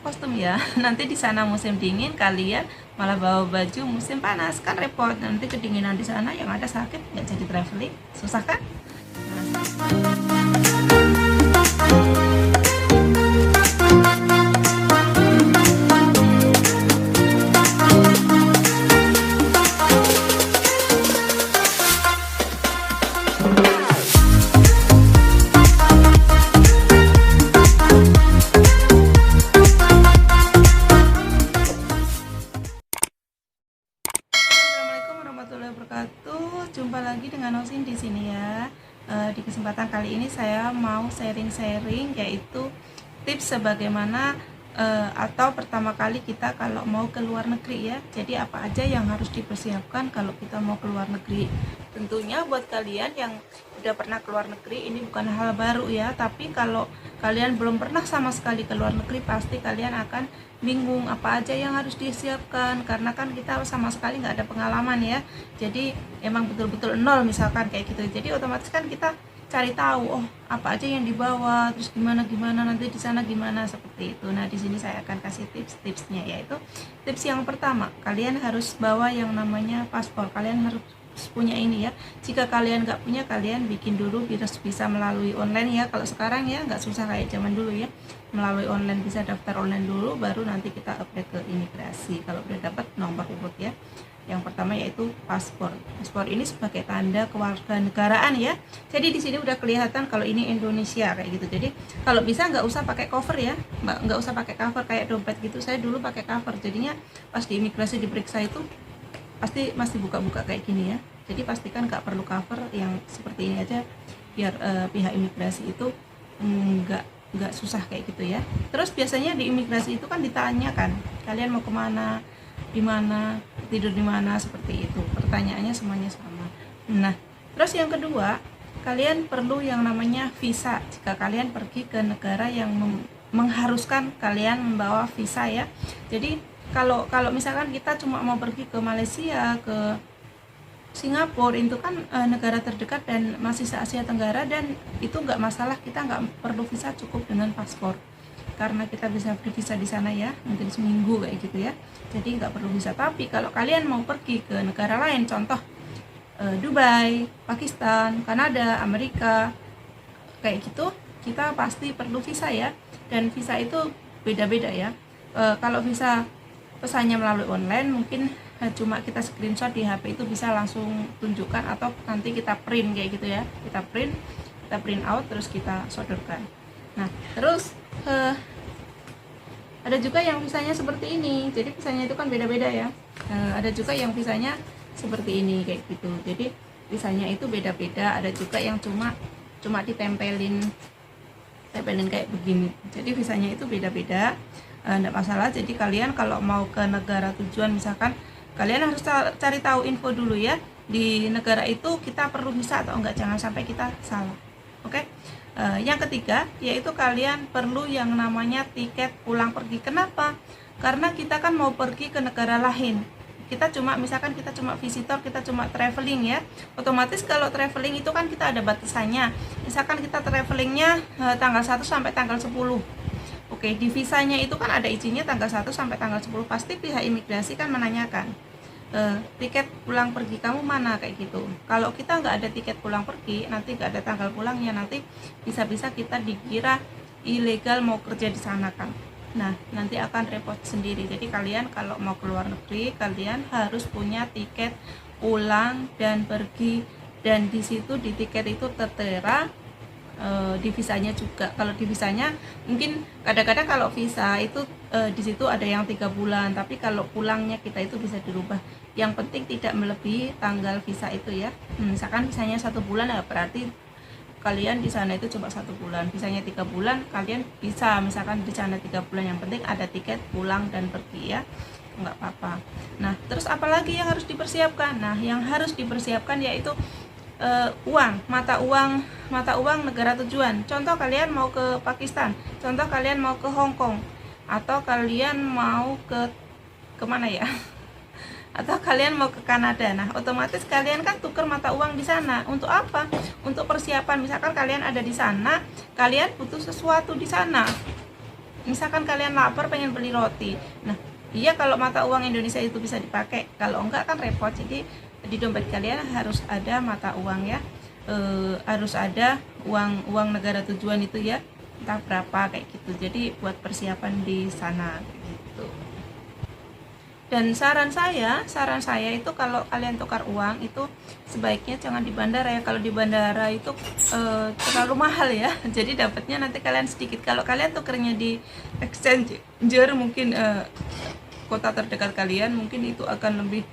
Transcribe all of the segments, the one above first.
kostum ya. Nanti di sana musim dingin, kalian malah bawa baju musim panas, kan repot. Nanti kedinginan di sana, yang ada sakit, nggak jadi traveling, susah kan? Assalamualaikum warahmatullahi wabarakatuh. Jumpa lagi dengan Osin di sini ya. Di kesempatan kali ini saya mau sharing-sharing, yaitu tips sebagaimana atau pertama kali kita kalau mau ke luar negeri ya. Jadi apa aja yang harus dipersiapkan kalau kita mau ke luar negeri. Tentunya buat kalian yang udah pernah ke luar negeri, ini bukan hal baru ya. Tapi kalau kalian belum pernah sama sekali ke luar negeri, pasti kalian akan bingung apa aja yang harus disiapkan, karena kan kita sama sekali nggak ada pengalaman ya. Jadi emang betul-betul nol misalkan kayak gitu. Jadi otomatis kan kita cari tahu, oh apa aja yang dibawa, terus gimana nanti di sana gimana, seperti itu. Nah di sini saya akan kasih tips-tipsnya, yaitu tips yang pertama, kalian harus bawa yang namanya paspor. Kalian harus punya ini ya. Jika kalian nggak punya, kalian bikin dulu, bisa melalui online ya. Kalau sekarang ya nggak susah kayak zaman dulu ya, melalui online, bisa daftar online dulu, baru nanti kita apply ke imigrasi kalau udah dapat nomor urut ya. Yang pertama yaitu paspor. Paspor ini sebagai tanda kewarganegaraan ya. Jadi di sini udah kelihatan kalau ini Indonesia kayak gitu. Jadi kalau bisa nggak usah pakai cover ya, nggak usah pakai cover kayak dompet gitu. Saya dulu pakai cover, jadinya pas di imigrasi diperiksa itu pasti masih buka-buka kayak gini ya. Jadi pastikan nggak perlu cover, yang seperti ini aja, biar pihak imigrasi itu nggak susah kayak gitu ya. Terus biasanya di imigrasi itu kan ditanyakan, kalian mau kemana, di mana, tidur di mana, seperti itu. Pertanyaannya semuanya sama. Nah, terus yang kedua, kalian perlu yang namanya visa. Jika kalian pergi ke negara yang mengharuskan kalian membawa visa ya. Jadi kalau misalkan kita cuma mau pergi ke Malaysia, ke Singapura, itu kan negara terdekat dan masih se Asia Tenggara, dan itu nggak masalah, kita nggak perlu visa, cukup dengan paspor, karena kita bisa bervisa di sana ya, mungkin seminggu kayak gitu ya. Jadi nggak perlu visa. Tapi kalau kalian mau pergi ke negara lain, contoh Dubai, Pakistan, Kanada, Amerika kayak gitu, kita pasti perlu visa ya. Dan visa itu beda-beda ya. Kalau visa pesannya melalui online, mungkin cuma kita screenshot di HP itu bisa langsung tunjukkan, atau nanti kita print kayak gitu ya. Kita print out, terus kita sodorkan. Nah terus ada juga yang visanya seperti ini. Jadi visanya itu kan beda-beda ya. Ada juga yang visanya seperti ini kayak gitu. Jadi visanya itu beda-beda. Ada juga yang cuma ditempelin kayak begini. Jadi visanya itu beda-beda, enggak masalah. Jadi kalian kalau mau ke negara tujuan, misalkan kalian harus cari tahu info dulu ya, di negara itu kita perlu visa atau enggak, jangan sampai kita salah. Oke. Yang ketiga yaitu kalian perlu yang namanya tiket pulang pergi. Kenapa? Karena kita kan mau pergi ke negara lain. Misalkan kita cuma visitor, kita cuma traveling ya. Otomatis kalau traveling itu kan kita ada batasannya. Misalkan kita travelingnya tanggal 1 sampai tanggal 10. Oke, di visanya itu kan ada izinnya tanggal 1 sampai tanggal 10. Pasti pihak imigrasi kan menanyakan, tiket pulang pergi kamu mana, kayak gitu. Kalau kita nggak ada tiket pulang pergi, nanti nggak ada tanggal pulangnya, nanti bisa-bisa kita dikira ilegal mau kerja di sana kan. Nah nanti akan repot sendiri. Jadi kalian kalau mau keluar negeri, kalian harus punya tiket pulang dan pergi, dan di situ di tiket itu tertera di visanya juga. Kalau di visanya mungkin kadang-kadang kalau visa itu di situ ada yang 3 bulan, tapi kalau pulangnya kita itu bisa dirubah. Yang penting tidak melebihi tanggal visa itu ya. Misalkan visanya 1 bulan ya, berarti kalian di sana itu cuma 1 bulan. Visanya 3 bulan, kalian bisa misalkan di sana 3 bulan. Yang penting ada tiket pulang dan pergi ya, nggak apa-apa. Nah terus apalagi yang harus dipersiapkan? Nah yang harus dipersiapkan yaitu mata uang negara tujuan. Contoh kalian mau ke Pakistan, contoh kalian mau ke Hong Kong, atau kalian mau ke kemana ya, atau kalian mau ke Kanada. Nah otomatis kalian kan tuker mata uang di sana. Untuk apa? Untuk persiapan, misalkan kalian ada di sana, kalian butuh sesuatu di sana. misalkan kalian lapar pengen beli roti, nah iya kalau mata uang Indonesia itu bisa dipakai, kalau enggak kan repot. Jadi di dompet kalian harus ada mata uang ya, harus ada uang negara tujuan itu ya, entah berapa kayak gitu. Jadi buat persiapan di sana gitu. Dan saran saya itu kalau kalian tukar uang itu sebaiknya jangan di bandara ya. Kalau di bandara itu terlalu mahal ya. Jadi dapatnya nanti kalian sedikit. Kalau kalian tukernya di exchanger mungkin kota terdekat kalian mungkin itu akan lebih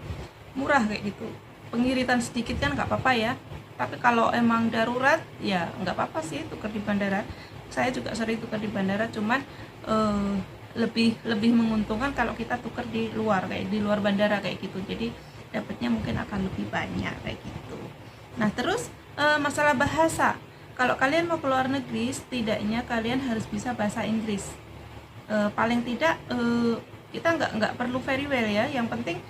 murah kayak gitu. Pengiritan sedikit kan nggak apa-apa ya. Tapi kalau emang darurat ya nggak apa-apa sih tuker di bandara. Saya juga sering tukar di bandara, cuman lebih menguntungkan kalau kita tukar di luar, kayak di luar bandara kayak gitu. Jadi dapatnya mungkin akan lebih banyak kayak gitu. Nah terus masalah bahasa, kalau kalian mau keluar negeri setidaknya kalian harus bisa bahasa Inggris. Paling tidak kita nggak perlu very well ya, yang penting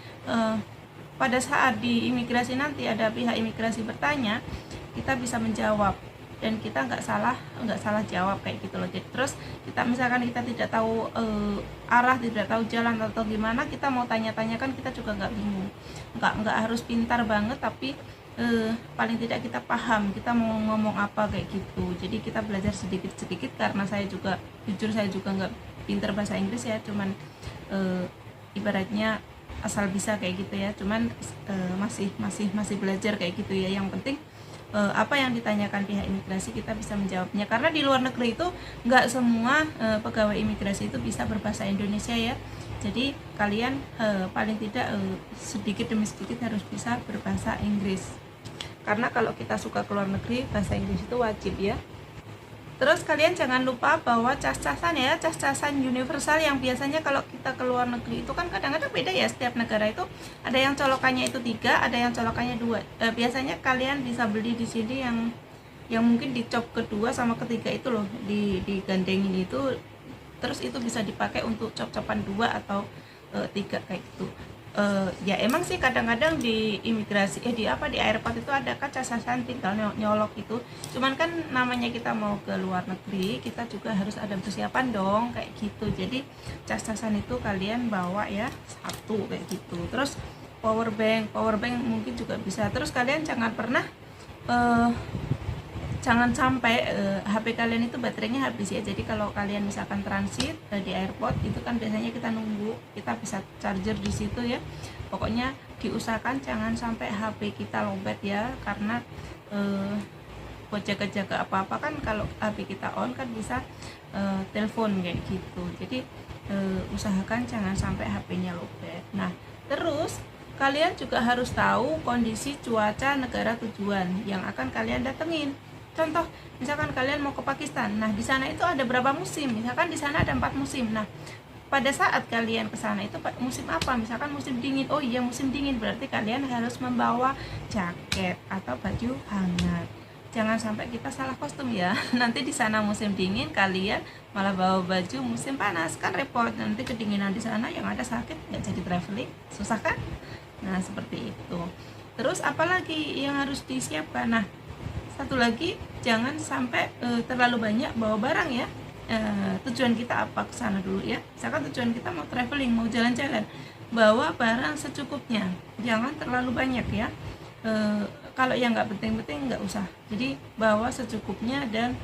pada saat di imigrasi nanti ada pihak imigrasi bertanya, kita bisa menjawab dan kita nggak salah jawab kayak gitu loh. Jadi terus kita misalkan kita tidak tahu arah, tidak tahu jalan atau gimana, kita mau tanya-tanya kan kita juga nggak bingung. Nggak harus pintar banget, tapi paling tidak kita paham kita mau ngomong apa kayak gitu. Jadi kita belajar sedikit-sedikit, karena saya juga jujur saya juga nggak pintar bahasa Inggris ya, cuman ibaratnya asal bisa kayak gitu ya, cuman masih belajar kayak gitu ya. Yang penting apa yang ditanyakan pihak imigrasi kita bisa menjawabnya, karena di luar negeri itu nggak semua pegawai imigrasi itu bisa berbahasa Indonesia ya. Jadi kalian paling tidak sedikit demi sedikit harus bisa berbahasa Inggris, karena kalau kita suka keluar negeri bahasa Inggris itu wajib ya. Terus kalian jangan lupa bahwa cas-casan ya, cas-casan universal yang biasanya kalau kita ke luar negeri itu kan kadang-kadang beda ya, setiap negara itu ada yang colokannya itu 3, ada yang colokannya 2. Biasanya kalian bisa beli di sini yang mungkin dicop kedua sama ketiga itu loh, digandengin itu, terus itu bisa dipakai untuk cop-copan 2 atau 3 kayak gitu. Ya emang sih kadang-kadang di imigrasi di airport itu ada cas-casan tinggal nyolok itu, cuman kan namanya kita mau ke luar negeri, kita juga harus ada persiapan dong kayak gitu. Jadi cas-casan itu kalian bawa ya 1 kayak gitu. Terus power bank mungkin juga bisa. Terus kalian jangan sampai HP kalian itu baterainya habis ya. Jadi kalau kalian misalkan transit di airport itu kan biasanya kita nunggu, kita bisa charger di situ ya. Pokoknya diusahakan jangan sampai HP kita lowbat ya, karena buat jaga-jaga apa-apa kan kalau HP kita on kan bisa telepon kayak gitu. Jadi usahakan jangan sampai HP-nya lowbat. Nah terus kalian juga harus tahu kondisi cuaca negara tujuan yang akan kalian datengin. Contoh, misalkan kalian mau ke Pakistan, nah di sana itu ada berapa musim? Misalkan di sana ada 4 musim. Nah, pada saat kalian ke sana itu musim apa? Misalkan musim dingin. Oh iya, musim dingin, berarti kalian harus membawa jaket atau baju hangat. Jangan sampai kita salah kostum ya. Nanti di sana musim dingin, kalian malah bawa baju musim panas, kan repot. Nanti kedinginan di sana, yang ada sakit, nggak jadi traveling, susah kan? Nah, seperti itu. Terus apalagi yang harus disiapkan? Nah, satu lagi, jangan sampai terlalu banyak bawa barang ya. Tujuan kita apa ke sana dulu ya. Misalkan tujuan kita mau traveling, mau jalan-jalan, bawa barang secukupnya, jangan terlalu banyak ya. Kalau yang nggak penting-penting nggak usah. Jadi bawa secukupnya dan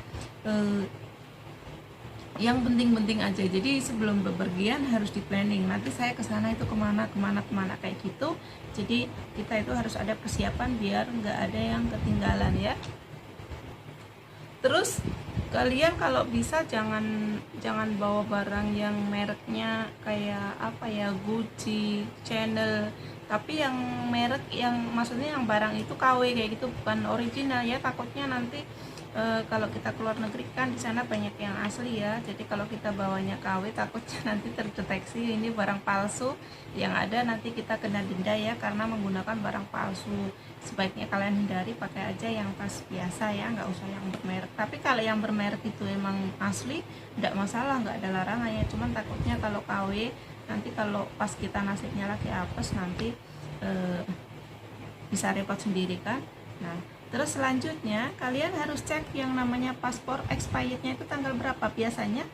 yang penting-penting aja. Jadi sebelum bepergian harus di planning, nanti saya ke sana itu kemana kayak gitu. Jadi kita itu harus ada persiapan biar nggak ada yang ketinggalan ya. Terus kalian kalau bisa jangan bawa barang yang mereknya kayak Gucci, Chanel, tapi yang merek yang maksudnya yang barang itu KW kayak gitu, bukan original ya. Takutnya nanti kalau kita keluar negeri kan di sana banyak yang asli ya. Jadi kalau kita bawanya KW takutnya nanti terdeteksi ini barang palsu, yang ada nanti kita kena denda ya karena menggunakan barang palsu. Sebaiknya kalian hindari, pakai aja yang tas biasa ya, nggak usah yang bermerek. Tapi kalau yang bermerek itu emang asli, nggak masalah, nggak ada larangan ya. Cuman takutnya kalau KW nanti kalau pas kita nasibnya lagi apes nanti bisa repot sendiri kan. Nah Terus selanjutnya kalian harus cek yang namanya paspor expirednya itu tanggal berapa. Biasanya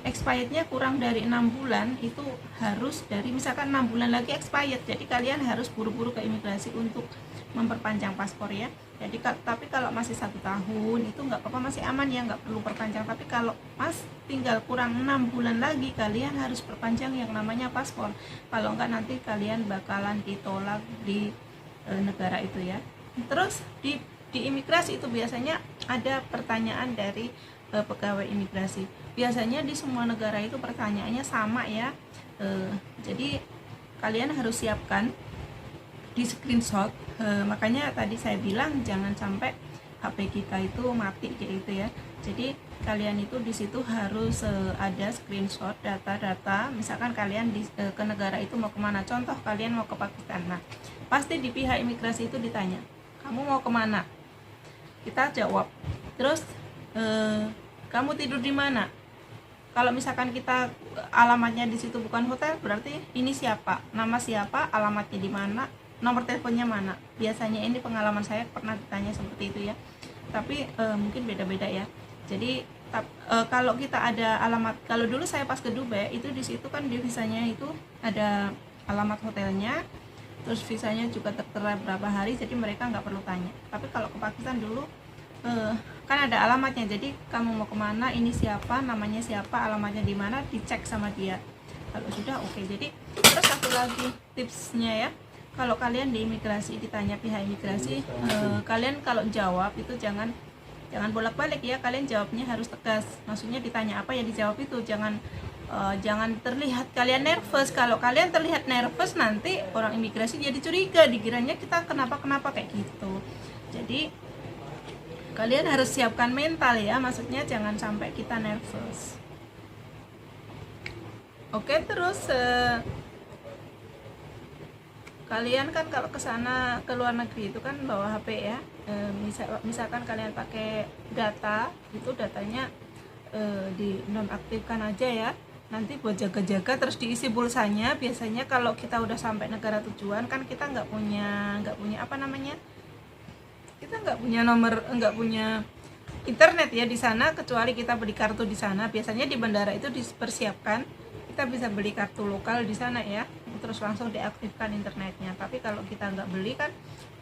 expirednya kurang dari 6 bulan itu harus dari misalkan 6 bulan lagi expired, jadi kalian harus buru-buru ke imigrasi untuk memperpanjang paspor ya. Jadi tapi kalau masih 1 tahun itu nggak apa-apa, masih aman ya, nggak perlu perpanjang. Tapi kalau tinggal kurang 6 bulan lagi, kalian harus perpanjang yang namanya paspor. Kalau nggak nanti kalian bakalan ditolak di negara itu ya. Terus di imigrasi itu biasanya ada pertanyaan dari pegawai imigrasi. Biasanya di semua negara itu pertanyaannya sama ya. Jadi kalian harus siapkan di screenshot. Makanya tadi saya bilang jangan sampai HP kita itu mati kayak gitu ya. Jadi kalian itu di situ harus ada screenshot data-data. Misalkan kalian ke negara itu mau kemana, contoh kalian mau ke Pakistan. Nah, pasti di pihak imigrasi itu ditanya, kamu mau kemana? Kita jawab. Terus kamu tidur di mana? Kalau misalkan kita alamatnya di situ bukan hotel, berarti ini siapa, nama siapa, alamatnya di mana, nomor teleponnya mana. Biasanya ini pengalaman saya pernah ditanya seperti itu ya. Tapi mungkin beda-beda ya. Jadi kalau kita ada alamat, kalau dulu saya pas ke Dubai itu di situ kan di visanya itu ada alamat hotelnya, terus visanya juga tertera berapa hari, jadi mereka nggak perlu tanya. Tapi kalau ke Pakistan dulu kan ada alamatnya, jadi kamu mau kemana, ini siapa, namanya siapa, alamatnya di mana, dicek sama dia. Kalau sudah oke. Jadi terus satu lagi tipsnya ya, kalau kalian di imigrasi ditanya pihak imigrasi, kalian kalau jawab itu jangan bolak-balik ya, kalian jawabnya harus tegas. Maksudnya ditanya apa ya dijawab itu, jangan terlihat kalian nervous. Kalau kalian terlihat nervous, nanti orang imigrasi jadi curiga, dikiranya kita kenapa kayak gitu. Jadi kalian harus siapkan mental ya, maksudnya jangan sampai kita nervous. Oke, terus kalian kan kalau ke sana, ke luar negeri itu kan bawa HP ya. Misalkan kalian pakai data, itu datanya dinonaktifkan aja ya. Nanti buat jaga-jaga, terus diisi pulsanya. Biasanya kalau kita udah sampai negara tujuan kan kita nggak punya apa namanya, kita nggak punya internet ya di sana, kecuali kita beli kartu di sana. Biasanya di bandara itu dipersiapkan kita bisa beli kartu lokal di sana ya, terus langsung diaktifkan internetnya. Tapi kalau kita nggak beli kan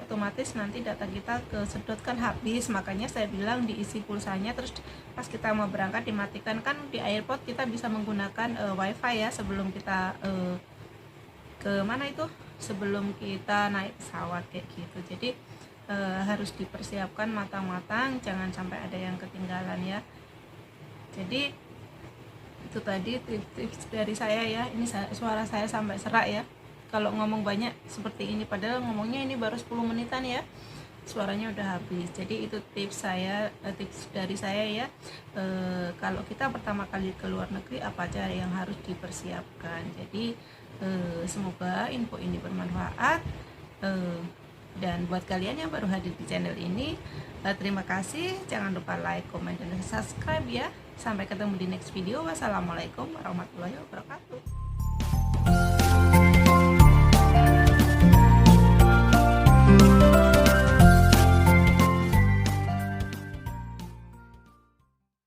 otomatis nanti data kita kesedot kan habis. Makanya saya bilang diisi pulsanya, terus pas kita mau berangkat dimatikan. Kan di airport kita bisa menggunakan wifi ya sebelum kita ke mana itu, sebelum kita naik pesawat kayak gitu. Jadi harus dipersiapkan matang-matang, jangan sampai ada yang ketinggalan ya. Jadi itu tadi tips dari saya ya. Ini suara saya sampai serak ya kalau ngomong banyak seperti ini, padahal ngomongnya ini baru 10 menitan ya, suaranya udah habis. Jadi itu tips dari saya ya. Kalau kita pertama kali ke luar negeri, apa aja yang harus dipersiapkan. Jadi semoga info ini bermanfaat. Dan buat kalian yang baru hadir di channel ini, terima kasih. Jangan lupa like, comment, dan subscribe ya. Sampai ketemu di next video. Wassalamualaikum warahmatullahi wabarakatuh.